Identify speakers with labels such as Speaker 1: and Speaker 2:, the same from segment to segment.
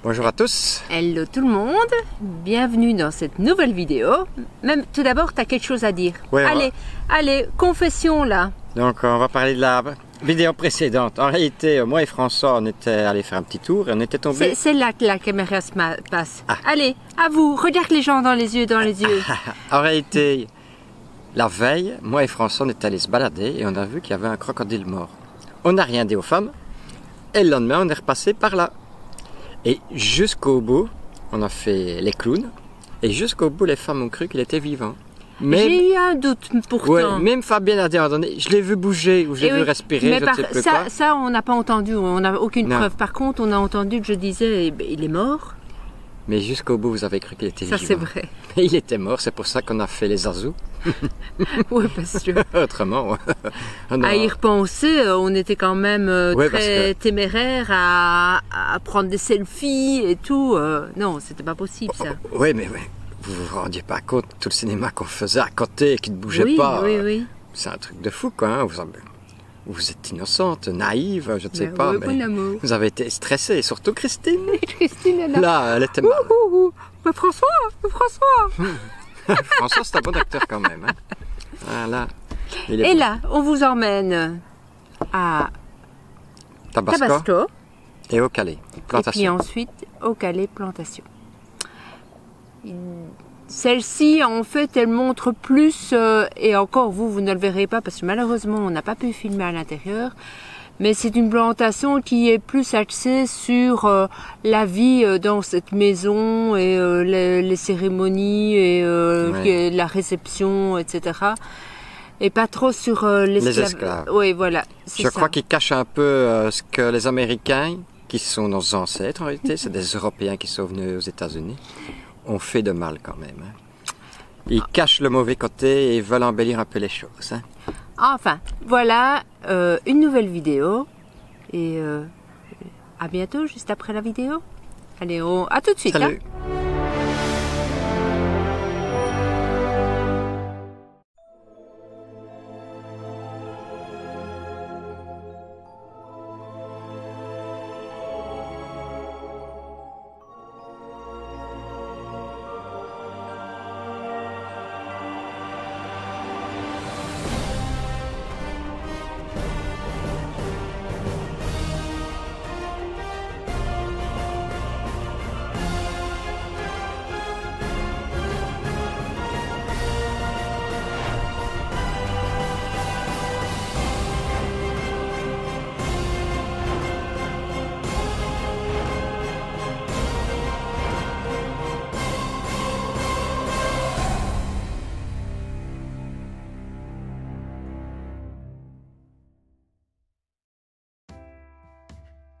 Speaker 1: Bonjour à tous.
Speaker 2: Hello tout le monde, bienvenue dans cette nouvelle vidéo. Même tout d'abord, tu as quelque chose à dire.
Speaker 1: Ouais,
Speaker 2: allez, confession là.
Speaker 1: Donc on va parler de la vidéo précédente. En réalité, moi et François, on était allés faire un petit tour et on était tombés...
Speaker 2: C'est là que la caméra se passe.
Speaker 1: Ah.
Speaker 2: Allez, à vous, regarde les gens dans les yeux,
Speaker 1: En réalité, la veille, moi et François, on est allés se balader et on a vu qu'il y avait un crocodile mort. On n'a rien dit aux femmes et le lendemain, on est repassé par là. Et jusqu'au bout, on a fait les clowns et jusqu'au bout, les femmes ont cru qu'il était vivant.
Speaker 2: J'ai eu un doute pourtant.
Speaker 1: Ouais, même Fabienne a dit à un moment donné, je l'ai vu bouger ou j'ai vu respirer,
Speaker 2: mais
Speaker 1: je ne sais plus quoi.
Speaker 2: Ça, on n'a pas entendu, on n'a aucune preuve. Par contre, on a entendu que je disais, il est mort.
Speaker 1: Mais jusqu'au bout, vous avez cru qu'il était vivant.
Speaker 2: Ça, c'est vrai.
Speaker 1: Mais il était mort, c'est pour ça qu'on a fait les azous.
Speaker 2: Oui, parce que...
Speaker 1: Autrement,
Speaker 2: à y repenser, on était quand même très téméraire à prendre des selfies et tout. Non, c'était pas possible, ça.
Speaker 1: Oui, mais vous vous rendiez pas compte, tout le cinéma qu'on faisait à côté et qui ne bougeait pas.
Speaker 2: Oui.
Speaker 1: C'est un truc de fou, quoi. Hein. Vous êtes innocente, naïve, je ne sais pas, mais vous avez été stressée, et surtout Christine.
Speaker 2: Christine,
Speaker 1: là, elle était mal.
Speaker 2: Mais François
Speaker 1: François, c'est un bon acteur quand même. Hein. Voilà.
Speaker 2: Et là, on vous emmène à Tabasco
Speaker 1: et au Calais, plantation.
Speaker 2: Et puis ensuite au Calais, plantation. Celle-ci, en fait, elle montre plus, et encore vous ne le verrez pas parce que malheureusement, on n'a pas pu filmer à l'intérieur, mais c'est une plantation qui est plus axée sur la vie dans cette maison et les cérémonies et la réception, etc. Et pas trop sur
Speaker 1: les esclaves.
Speaker 2: Oui, voilà.
Speaker 1: Je crois qu'ils cachent un peu ce que les Américains, qui sont nos ancêtres en réalité, c'est des Européens qui sont venus aux États-Unis, ont fait de mal quand même. Hein. Ils cachent le mauvais côté et veulent embellir un peu les choses. Hein.
Speaker 2: Enfin, voilà une nouvelle vidéo. Et à bientôt, juste après la vidéo. Allez, à tout de suite.
Speaker 1: Salut.
Speaker 2: Hein.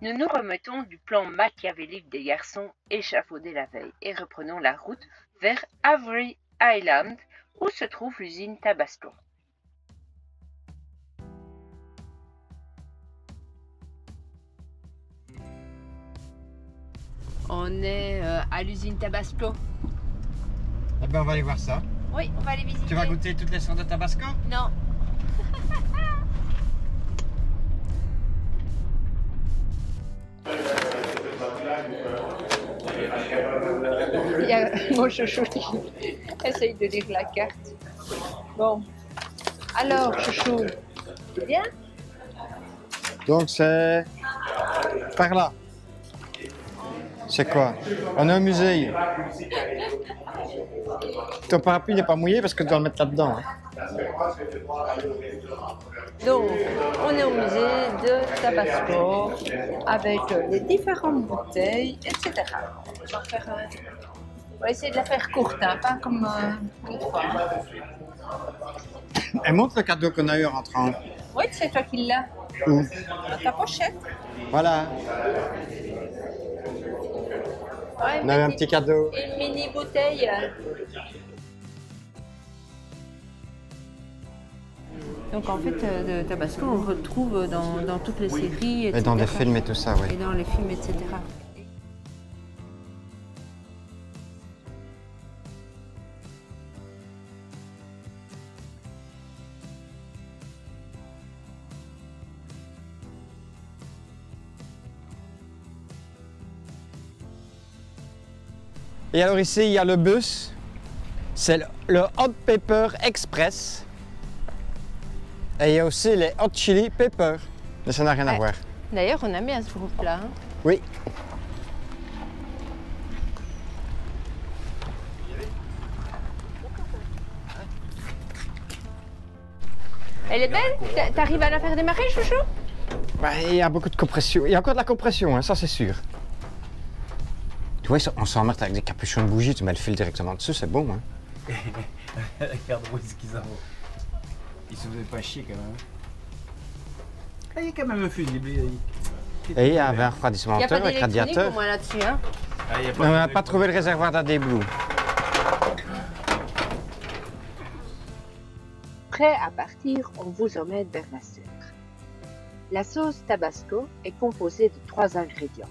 Speaker 2: Nous nous remettons du plan machiavélique des garçons échafaudés la veille et reprenons la route vers Avery Island où se trouve l'usine Tabasco. On est à l'usine Tabasco.
Speaker 1: Eh ben, on va aller voir ça.
Speaker 2: Oui, on va aller visiter.
Speaker 1: Tu vas goûter toutes les sortes de Tabasco?
Speaker 2: Non. Il y a mon chouchou qui essaye de lire la carte. Bon. Alors, chouchou, c'est bien?
Speaker 1: Donc c'est par là. C'est quoi? On est au musée. Ton parapluie n'est pas mouillé parce que tu dois le mettre là-dedans. Hein.
Speaker 2: Donc, on est au musée de Tabasco avec les différentes bouteilles, etc. On va essayer de la faire courte, hein, pas comme une fois.
Speaker 1: Et montre le cadeau qu'on a eu en rentrant.
Speaker 2: Oui, c'est toi qui l'as.
Speaker 1: Où?
Speaker 2: Dans ta pochette.
Speaker 1: Voilà.
Speaker 2: Ouais,
Speaker 1: on a eu un petit cadeau.
Speaker 2: Une mini bouteille. Donc en fait, de Tabasco, on retrouve dans toutes les séries, etc.
Speaker 1: Et dans des films et tout ça, oui.
Speaker 2: Et dans les films, etc.
Speaker 1: Et alors ici, il y a le bus. C'est le Hot Pepper Express. Et il y a aussi les Hot Chili Pepper. Mais ça n'a rien à voir.
Speaker 2: D'ailleurs, on aime bien ce groupe-là. Hein.
Speaker 1: Oui.
Speaker 2: Elle est belle? T'arrives à la faire démarrer, chouchou?
Speaker 1: Bah, il y a beaucoup de compression. Il y a encore de la compression, hein, ça c'est sûr. Tu vois, on s'emmerde avec des capuchons de bougies, tu mets le fil directement dessus, c'est bon. Hein.
Speaker 3: Regarde-moi ce qu'ils ont. Ils se faisaient pas chier quand même. Ah, il y a quand même un fusible.
Speaker 1: Et il y avait un refroidissement
Speaker 2: Il n'y a pas
Speaker 1: avec
Speaker 2: d'électronique
Speaker 1: radiateur.
Speaker 2: au moins là-dessus. Hein.
Speaker 3: Ah,
Speaker 1: On n'a pas trouvé le réservoir d'AdBlue.
Speaker 4: Prêt à partir, on vous emmène vers la serre. La sauce Tabasco est composée de 3 ingrédients.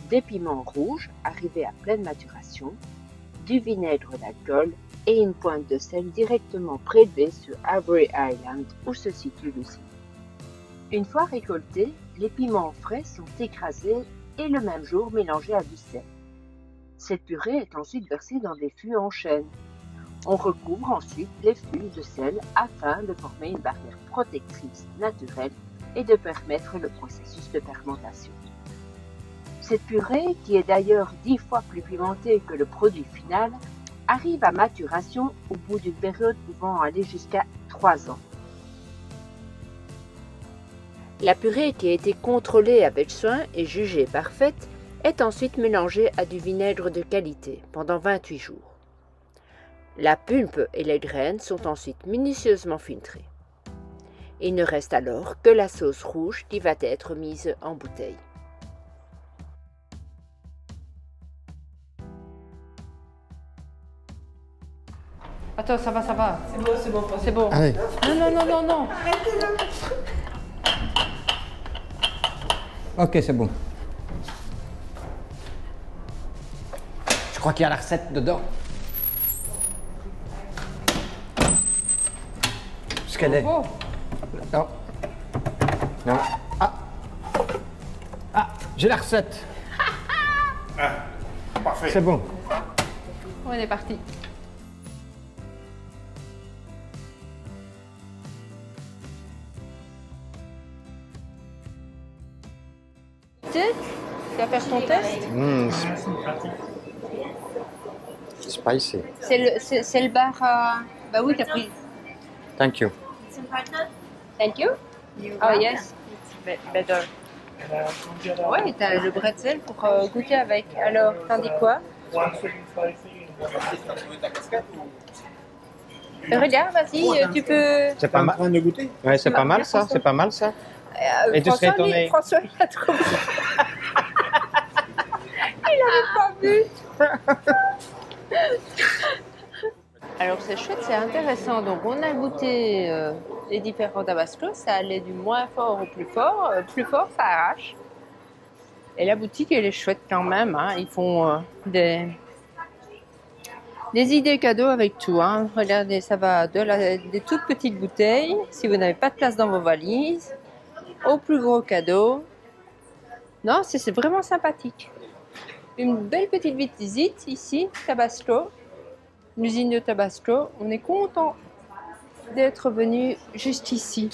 Speaker 4: Des piments rouges arrivés à pleine maturation, du vinaigre d'alcool et une pointe de sel directement prélevée sur Avery Island où se situe l'usine. Une fois récoltés, les piments frais sont écrasés et le même jour mélangés à du sel. Cette purée est ensuite versée dans des fûts en chêne. On recouvre ensuite les fûts de sel afin de former une barrière protectrice naturelle et de permettre le processus de fermentation. Cette purée, qui est d'ailleurs 10 fois plus pimentée que le produit final, arrive à maturation au bout d'une période pouvant aller jusqu'à 3 ans. La purée qui a été contrôlée avec soin et jugée parfaite est ensuite mélangée à du vinaigre de qualité pendant 28 jours. La pulpe et les graines sont ensuite minutieusement filtrées. Il ne reste alors que la sauce rouge qui va être mise en bouteille.
Speaker 2: Attends, ça va. C'est bon.
Speaker 1: Allez.
Speaker 2: Non.
Speaker 1: Ok, c'est bon. Je crois qu'il y a la recette dedans. Ce qu'elle est.
Speaker 2: Oh.
Speaker 1: Non. Non. Ah, j'ai la recette.
Speaker 3: Parfait.
Speaker 1: C'est bon.
Speaker 2: On est parti. Tu vas faire ton test?
Speaker 1: Spicy.
Speaker 2: C'est le bar à... Bah oui, t'as pris.
Speaker 1: Thank you.
Speaker 2: Thank you. Oh yes. Better. Ouais, t'as le bretzel pour goûter avec. Alors, t'en dis quoi? Regarde, vas-y, tu peux...
Speaker 1: C'est pas mal.
Speaker 3: En train de goûter.
Speaker 1: Ouais, c'est pas mal ça. C'est pas mal ça. Et tu serais étonné.
Speaker 2: François, il a trop... Il avait pas vu. Alors c'est chouette, c'est intéressant. Donc on a goûté les différents tabasco, ça allait du moins fort au plus fort. Plus fort, ça arrache. Et la boutique, elle est chouette quand même. Hein. Ils font des idées cadeaux avec tout. Hein. Regardez, ça va des toutes petites bouteilles, si vous n'avez pas de place dans vos valises, au plus gros cadeau. Non, c'est vraiment sympathique. Une belle petite visite ici, Tabasco, l'usine de Tabasco. On est content d'être venu juste ici.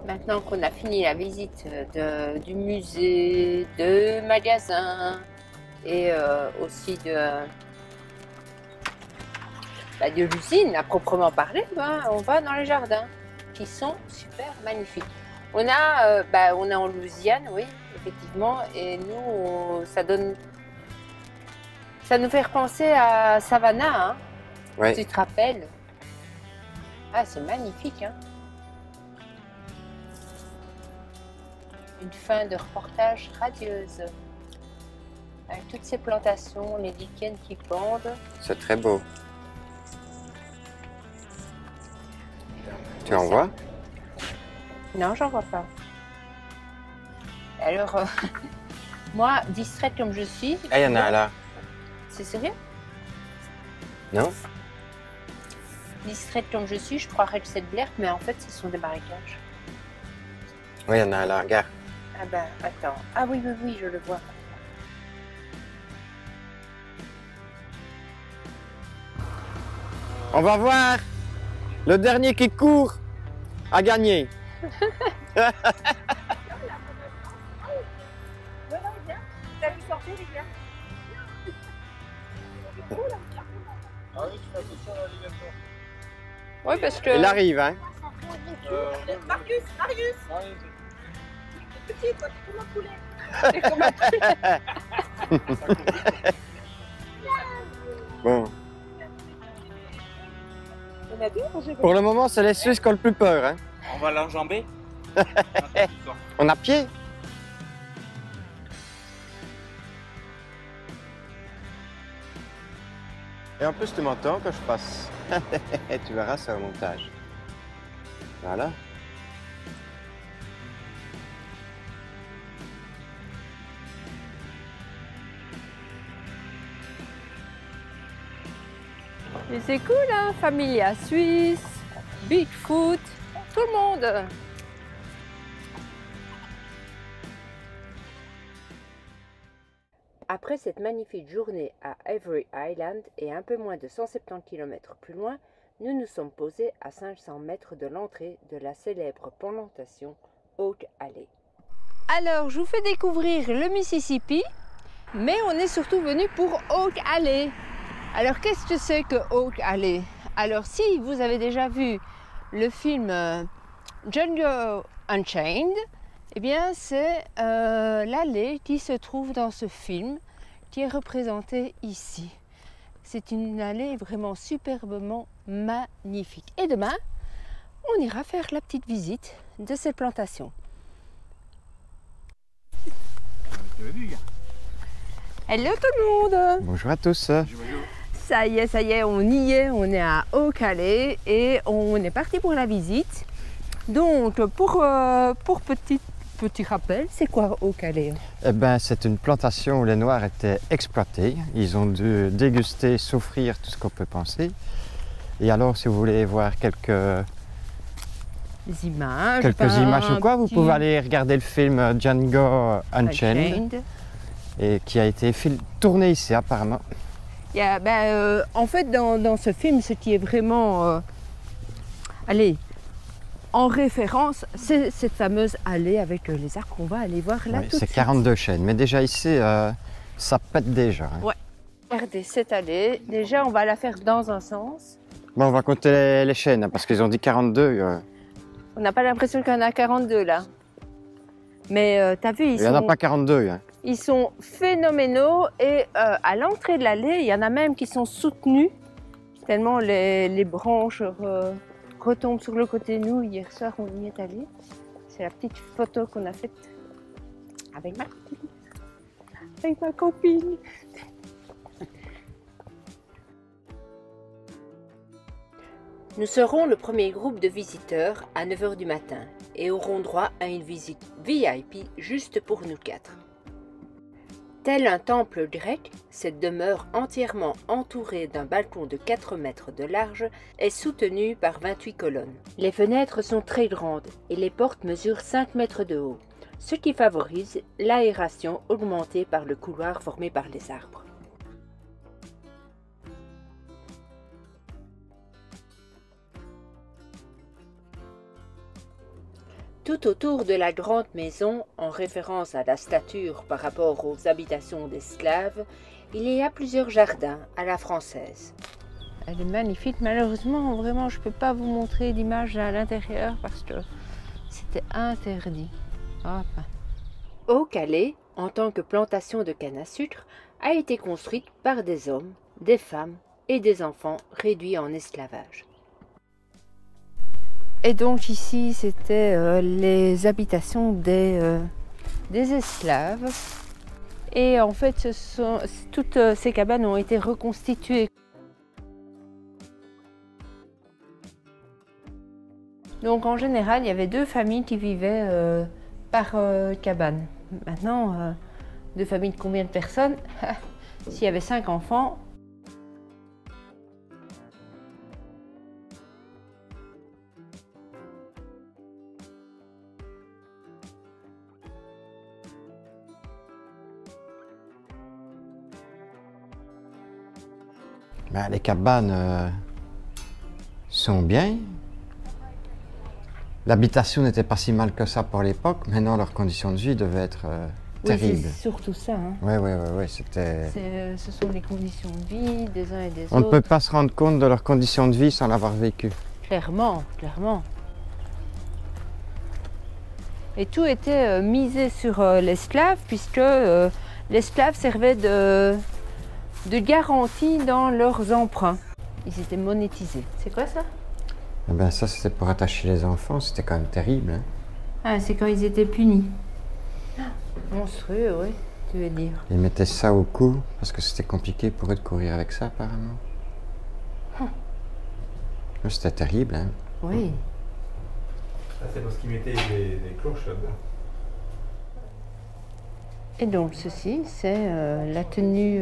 Speaker 2: Maintenant qu'on a fini la visite du musée, de magasins et aussi de l'usine à proprement parler, on va dans les jardins qui sont super magnifiques. On a en Louisiane, oui, effectivement, et nous, ça nous fait repenser à Savannah, hein,
Speaker 1: Ouais.
Speaker 2: tu te rappelles? Ah, c'est magnifique, hein. Une fin de reportage radieuse. Avec toutes ces plantations, les lichens qui pendent.
Speaker 1: C'est très beau. Tu en vois?
Speaker 2: Non, j'en vois pas. Alors, Moi, distraite comme je suis.
Speaker 1: Ah, il y en a là.
Speaker 2: C'est sérieux?
Speaker 1: Non?
Speaker 2: Distraite comme je suis, je croirais que c'est de l'herbe, mais en fait, ce sont des marécages.
Speaker 1: Oui, il y en a là, regarde.
Speaker 2: Ah ben, attends. Ah oui, oui, oui, je le vois.
Speaker 1: On va voir. Le dernier qui court a gagné.
Speaker 2: Oui, parce que...
Speaker 1: Il arrive, hein?
Speaker 5: Marius, Marius. T'es petit, toi, t'es comme un poulet.
Speaker 1: Bon.
Speaker 5: On a deux,
Speaker 1: Pour le moment, c'est les Suisses qui ont le plus peur, hein?
Speaker 3: On va l'enjamber.
Speaker 1: On a pied. Et en plus, tu m'entends quand je passe. Tu verras, c'est au montage. Voilà.
Speaker 2: Mais c'est cool, hein? Familia Suisse, Bigfoot, tout le monde. Après cette magnifique journée à Avery Island et un peu moins de 170 km plus loin, nous nous sommes posés à 500 mètres de l'entrée de la célèbre plantation Oak Alley. Alors, je vous fais découvrir le Mississippi, mais on est surtout venu pour Oak Alley. Alors, qu'est-ce que c'est que Oak Alley? Alors, si vous avez déjà vu le film Django Unchained, eh bien, c'est l'allée qui se trouve dans ce film, qui est représentée ici. C'est une allée vraiment superbement magnifique. Et demain, on ira faire la petite visite de cette plantation. Hello tout le monde!
Speaker 1: Bonjour à tous.
Speaker 2: Ça y est, on y est, on est à Oak Alley et on est parti pour la visite. Donc, pour petit rappel, c'est quoi Oak Alley?
Speaker 1: Eh ben, c'est une plantation où les Noirs étaient exploités. Ils ont dû déguster, souffrir tout ce qu'on peut penser. Et alors, si vous voulez voir quelques
Speaker 2: images,
Speaker 1: ou quoi, vous pouvez aller regarder le film Django Unchained, et qui a été tourné ici apparemment.
Speaker 2: En fait, dans ce film, ce qui est vraiment en référence, c'est cette fameuse allée avec les arbres qu'on va aller voir là.
Speaker 1: Oui, c'est 42 chaînes, mais déjà ici, ça pète déjà. Hein.
Speaker 2: Ouais. Regardez cette allée, déjà on va la faire dans un sens.
Speaker 1: Bon, on va compter les chaînes, hein, parce qu'ils ont dit 42.
Speaker 2: On n'a pas l'impression qu'il y en a 42 là. Mais t'as vu,
Speaker 1: il n'y en a pas 42. Hein.
Speaker 2: Ils sont phénoménaux et à l'entrée de l'allée, il y en a même qui sont soutenus, tellement les branches retombent sur le côté. Nous, hier soir, on y est allé. C'est la petite photo qu'on a faite avec ma copine. Nous serons le premier groupe de visiteurs à 9 h du matin et aurons droit à une visite VIP juste pour nous quatre. Tel un temple grec, cette demeure entièrement entourée d'un balcon de 4 mètres de large est soutenue par 28 colonnes. Les fenêtres sont très grandes et les portes mesurent 5 mètres de haut, ce qui favorise l'aération augmentée par le couloir formé par les arbres. Tout autour de la grande maison, en référence à la stature par rapport aux habitations d'esclaves, il y a plusieurs jardins à la française. Elle est magnifique. Malheureusement, vraiment, je ne peux pas vous montrer l'image à l'intérieur parce que c'était interdit. Enfin. Oak Alley, en tant que plantation de canne à sucre, a été construite par des hommes, des femmes et des enfants réduits en esclavage. Et donc ici, c'était les habitations des esclaves. Et en fait, toutes ces cabanes ont été reconstituées. Donc en général, il y avait 2 familles qui vivaient par cabane. Maintenant, Deux familles de combien de personnes? S'il y avait 5 enfants.
Speaker 1: Ben, les cabanes sont bien. L'habitation n'était pas si mal que ça pour l'époque. Maintenant, leurs conditions de vie devaient être terribles.
Speaker 2: Oui, c'est surtout ça. Hein.
Speaker 1: Oui, c'était...
Speaker 2: Ce sont les conditions de vie des uns et des
Speaker 1: On ne
Speaker 2: autres.
Speaker 1: peut pas se rendre compte de leurs conditions de vie sans l'avoir vécu.
Speaker 2: Clairement, clairement. Et tout était misé sur l'esclave, puisque l'esclave servait de garantie dans leurs emprunts. Ils étaient monétisés. C'est quoi ça?
Speaker 1: Eh ben, ça, c'était pour attacher les enfants. C'était quand même terrible. Hein.
Speaker 2: Ah, c'est quand ils étaient punis. Monstrueux, oui, tu veux dire.
Speaker 1: Ils mettaient ça au cou parce que c'était compliqué pour eux de courir avec ça, apparemment. C'était terrible. Hein.
Speaker 2: Oui.
Speaker 3: C'est parce qu'ils mettaient des cloches là-dedans.
Speaker 2: Et donc ceci, c'est la tenue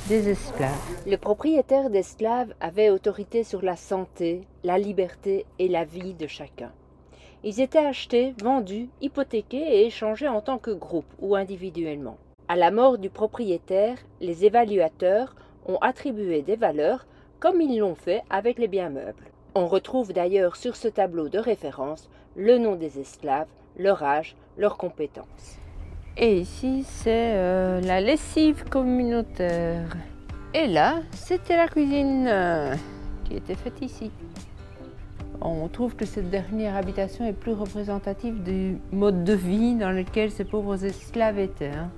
Speaker 2: des esclaves.
Speaker 4: Le propriétaire d'esclaves avait autorité sur la santé, la liberté et la vie de chacun. Ils étaient achetés, vendus, hypothéqués et échangés en tant que groupe ou individuellement. À la mort du propriétaire, les évaluateurs ont attribué des valeurs comme ils l'ont fait avec les biens meubles. On retrouve d'ailleurs sur ce tableau de référence le nom des esclaves, leur âge, leurs compétences.
Speaker 2: Et ici, c'est la lessive communautaire. Et là, c'était la cuisine qui était faite ici. On trouve que cette dernière habitation est plus représentative du mode de vie dans lequel ces pauvres esclaves étaient. Hein.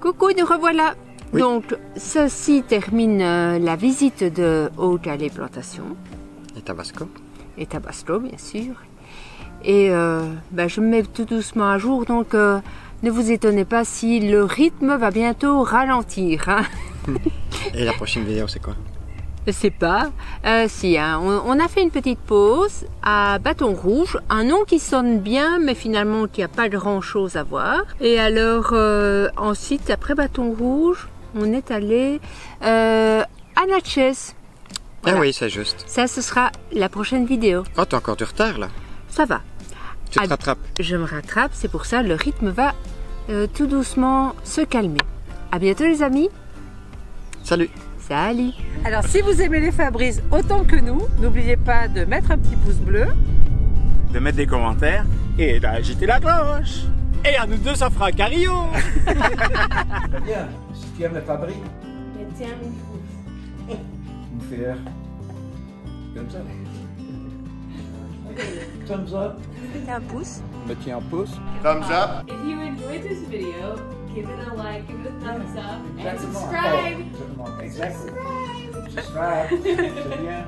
Speaker 2: Coucou, nous revoilà.
Speaker 1: Oui.
Speaker 2: Donc, ceci termine la visite de Haut-Calais Plantation.
Speaker 1: Et Tabasco.
Speaker 2: Et Tabasco, bien sûr. Et je me mets tout doucement à jour, donc ne vous étonnez pas si le rythme va bientôt ralentir. Hein.
Speaker 1: Et la prochaine vidéo, c'est quoi?
Speaker 2: Je sais pas. Si, hein, on a fait une petite pause à Bâton Rouge, un nom qui sonne bien, mais finalement qui n'a pas grand-chose à voir. Et alors, ensuite, après Bâton Rouge, on est allé à Natchez. Voilà.
Speaker 1: Ah oui, c'est juste.
Speaker 2: Ça, ce sera la prochaine vidéo.
Speaker 1: Oh, t'as encore du retard, là.
Speaker 2: Ça va.
Speaker 1: Tu te rattrapes.
Speaker 2: Je me rattrape, c'est pour ça le rythme va tout doucement se calmer. À bientôt les amis.
Speaker 1: Salut.
Speaker 2: Salut.
Speaker 5: Alors, si vous aimez les Fabrice autant que nous, n'oubliez pas de mettre un petit pouce bleu,
Speaker 3: De mettre des commentaires et d'agiter la cloche. Et à nous deux, ça fera un carillon. Bien, si tu aimes les Fabrice, nous faire comme ça. Thumbs up.
Speaker 2: Mettez un pouce.
Speaker 3: Mettez un pouce.
Speaker 1: Thumbs up.
Speaker 6: If you enjoyed this video, give it a like, give it a thumbs up, and
Speaker 3: Exactement.
Speaker 6: subscribe.
Speaker 3: Exactement. Exactly. Subscribe. C'est bien.